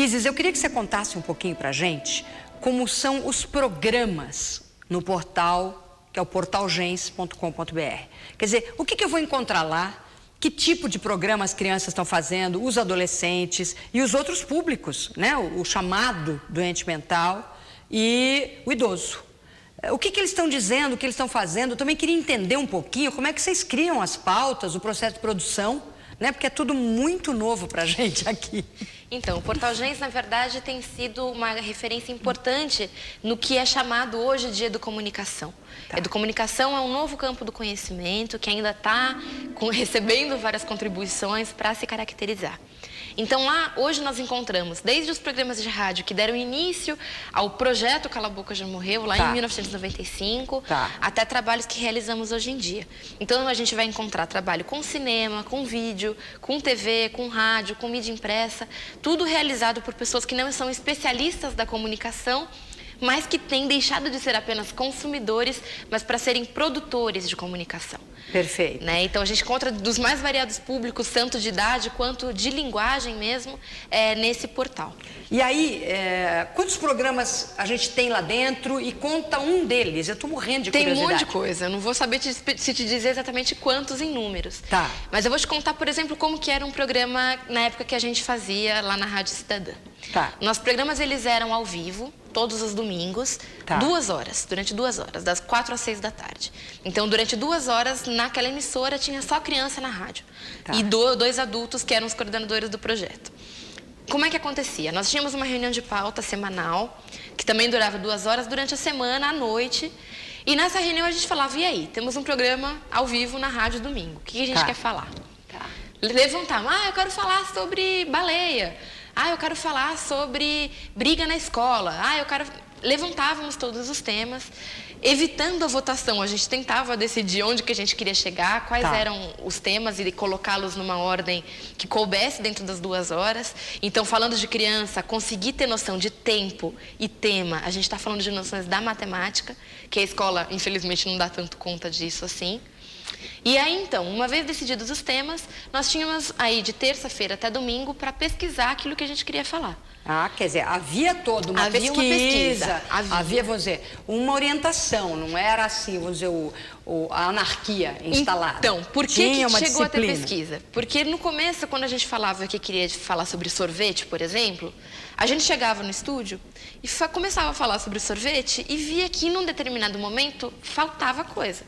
Isis, eu queria que você contasse um pouquinho pra gente como são os programas no portal, que é o portalgens.com.br. Quer dizer, o que eu vou encontrar lá? Que tipo de programa as crianças estão fazendo, os adolescentes e os outros públicos, né? O chamado doente mental e o idoso. O que eles estão dizendo, o que eles estão fazendo? Eu também queria entender um pouquinho como é que vocês criam as pautas, o processo de produção, né? Porque é tudo muito novo pra gente aqui. Então, o Portal Gens, na verdade, tem sido uma referência importante no que é chamado hoje de educomunicação. Tá. Educomunicação é um novo campo do conhecimento que ainda está recebendo várias contribuições para se caracterizar. Então, lá, hoje nós encontramos, desde os programas de rádio que deram início ao projeto Cala a Boca Já Morreu, lá em 1995, até trabalhos que realizamos hoje em dia. Então, a gente vai encontrar trabalho com cinema, com vídeo, com TV, com rádio, com mídia impressa, tudo realizado por pessoas que não são especialistas da comunicação, mas que têm deixado de ser apenas consumidores, mas para serem produtores de comunicação. Perfeito. Né? Então, a gente encontra dos mais variados públicos, tanto de idade quanto de linguagem mesmo, nesse portal. E aí, quantos programas a gente tem lá dentro e conta um deles? Eu estou morrendo de curiosidade. Tem um monte de coisa. Eu não vou saber se te dizer exatamente quantos em números. Tá. Mas eu vou te contar, por exemplo, como que era um programa na época que a gente fazia lá na Rádio Cidadã. Tá. Nossos programas, eles eram ao vivo, todos os domingos, 2 horas, durante 2 horas, das 4 às 6 da tarde. Então, durante 2 horas, naquela emissora, tinha só criança na rádio. E 2 adultos, que eram os coordenadores do projeto. Como é que acontecia? Nós tínhamos uma reunião de pauta semanal, que também durava 2 horas, durante a semana, à noite. E nessa reunião a gente falava, e aí, temos um programa ao vivo na rádio domingo, o que a gente quer falar? Levantava, eu quero falar sobre baleia. Eu quero falar sobre briga na escola. Levantávamos todos os temas, evitando a votação. A gente tentava decidir onde que a gente queria chegar, quais eram os temas e colocá-los numa ordem que coubesse dentro das 2 horas. Então, falando de criança, conseguir ter noção de tempo e tema. A gente está falando de noções da matemática, que a escola, infelizmente, não dá tanto conta disso assim. E aí, então, uma vez decididos os temas, nós tínhamos aí de terça-feira até domingo para pesquisar aquilo que a gente queria falar. Quer dizer, havia toda uma pesquisa. Havia, vamos dizer, uma orientação, não era assim, vamos dizer, a anarquia instalada. Então, por que chegou a ter pesquisa? Porque no começo, quando a gente falava que queria falar sobre sorvete, por exemplo, a gente chegava no estúdio e começava a falar sobre sorvete e via que, num determinado momento, faltava coisa.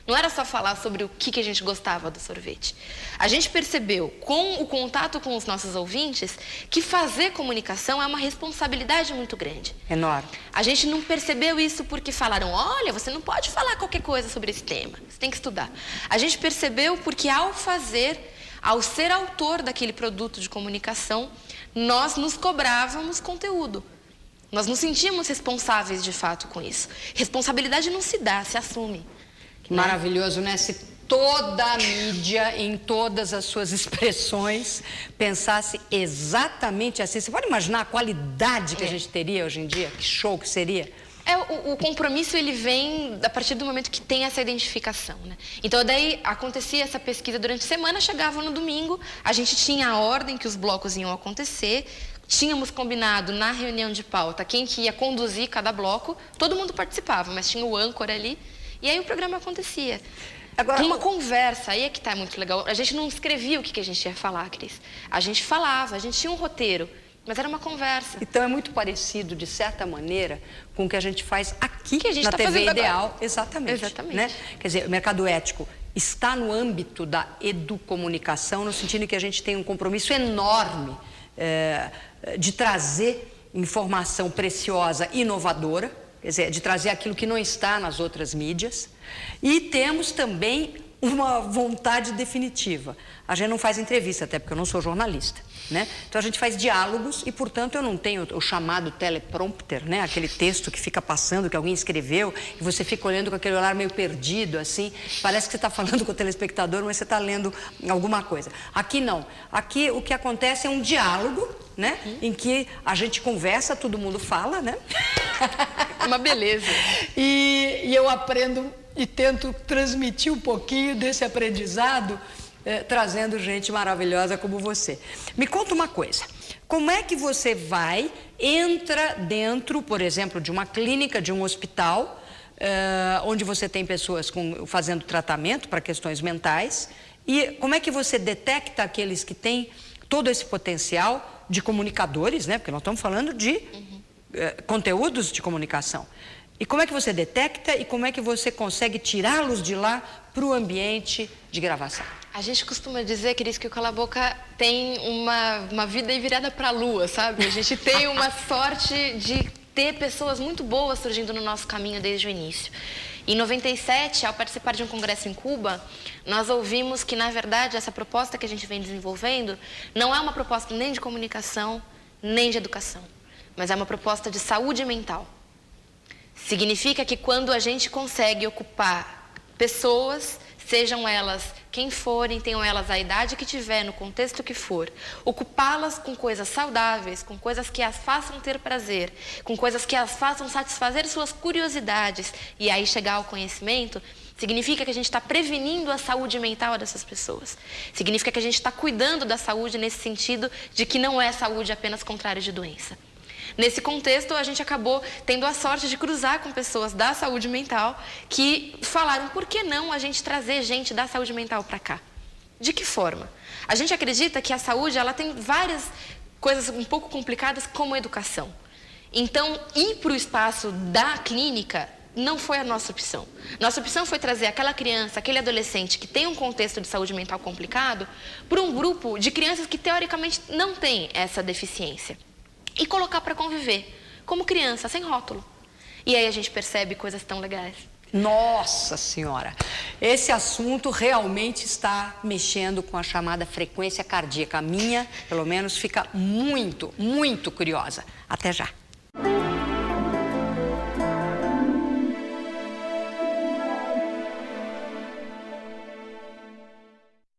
Não era só falar sobre o que a gente gostava do sorvete. A gente percebeu, com o contato com os nossos ouvintes, que fazer comunicação é uma responsabilidade muito grande. Enorme. A gente não percebeu isso porque falaram, olha, você não pode falar qualquer coisa sobre esse tema, você tem que estudar. A gente percebeu porque ao ser autor daquele produto de comunicação, nós nos cobrávamos conteúdo. Nós nos sentíamos responsáveis de fato com isso. Responsabilidade não se dá, se assume. Que maravilhoso, né? Se toda a mídia, em todas as suas expressões, pensasse exatamente assim. Você pode imaginar a qualidade que a gente teria hoje em dia? Que show que seria? O compromisso, ele vem a partir do momento que tem essa identificação, né? Então, daí, acontecia essa pesquisa durante a semana, chegava no domingo, a gente tinha a ordem que os blocos iam acontecer, tínhamos combinado na reunião de pauta quem que ia conduzir cada bloco, todo mundo participava, mas tinha o âncora ali. E aí o programa acontecia. Agora, uma conversa, aí é que tá muito legal. A gente não escrevia o que a gente ia falar, Cris. A gente falava, a gente tinha um roteiro, mas era uma conversa. Então é muito parecido, de certa maneira, com o que a gente faz aqui na TV Ideal. Exatamente. Né? Quer dizer, o mercado ético está no âmbito da educomunicação, no sentido que a gente tem um compromisso enorme de trazer informação preciosa, inovadora, quer dizer, de trazer aquilo que não está nas outras mídias. E temos também uma vontade definitiva. A gente não faz entrevista, até porque eu não sou jornalista, né? Então a gente faz diálogos e, portanto, eu não tenho o chamado teleprompter, né? Aquele texto que fica passando, que alguém escreveu, e você fica olhando com aquele olhar meio perdido, assim. Parece que você está falando com o telespectador, mas você está lendo alguma coisa. Aqui não. Aqui o que acontece é um diálogo, né? Em que a gente conversa, todo mundo fala, né? Uma beleza. E eu aprendo e tento transmitir um pouquinho desse aprendizado, trazendo gente maravilhosa como você. Me conta uma coisa. Como é que você entra dentro, por exemplo, de uma clínica, de um hospital, onde você tem pessoas fazendo tratamento para questões mentais, e como é que você detecta aqueles que têm todo esse potencial de comunicadores, né? Porque nós estamos falando de conteúdos de comunicação. E como é que você detecta e como é que você consegue tirá-los de lá para o ambiente de gravação? A gente costuma dizer, Cris, que o Cala a Boca tem uma vida aí virada para a lua, sabe? A gente tem uma sorte de ter pessoas muito boas surgindo no nosso caminho desde o início. Em 97, ao participar de um congresso em Cuba, nós ouvimos que, na verdade, essa proposta que a gente vem desenvolvendo não é uma proposta nem de comunicação, nem de educação, mas é uma proposta de saúde mental. Significa que quando a gente consegue ocupar pessoas, sejam elas quem forem, tenham elas a idade que tiver, no contexto que for, ocupá-las com coisas saudáveis, com coisas que as façam ter prazer, com coisas que as façam satisfazer suas curiosidades e aí chegar ao conhecimento, significa que a gente está prevenindo a saúde mental dessas pessoas. Significa que a gente está cuidando da saúde nesse sentido de que não é saúde apenas contrária de doença. Nesse contexto, a gente acabou tendo a sorte de cruzar com pessoas da saúde mental que falaram, por que não a gente trazer gente da saúde mental para cá? De que forma? A gente acredita que a saúde ela tem várias coisas um pouco complicadas como a educação. Então, ir para o espaço da clínica não foi a nossa opção. Nossa opção foi trazer aquela criança, aquele adolescente que tem um contexto de saúde mental complicado para um grupo de crianças que teoricamente não tem essa deficiência. E colocar para conviver, como criança, sem rótulo. E aí a gente percebe coisas tão legais. Nossa Senhora! Esse assunto realmente está mexendo com a chamada frequência cardíaca. A minha, pelo menos, fica muito, muito curiosa. Até já!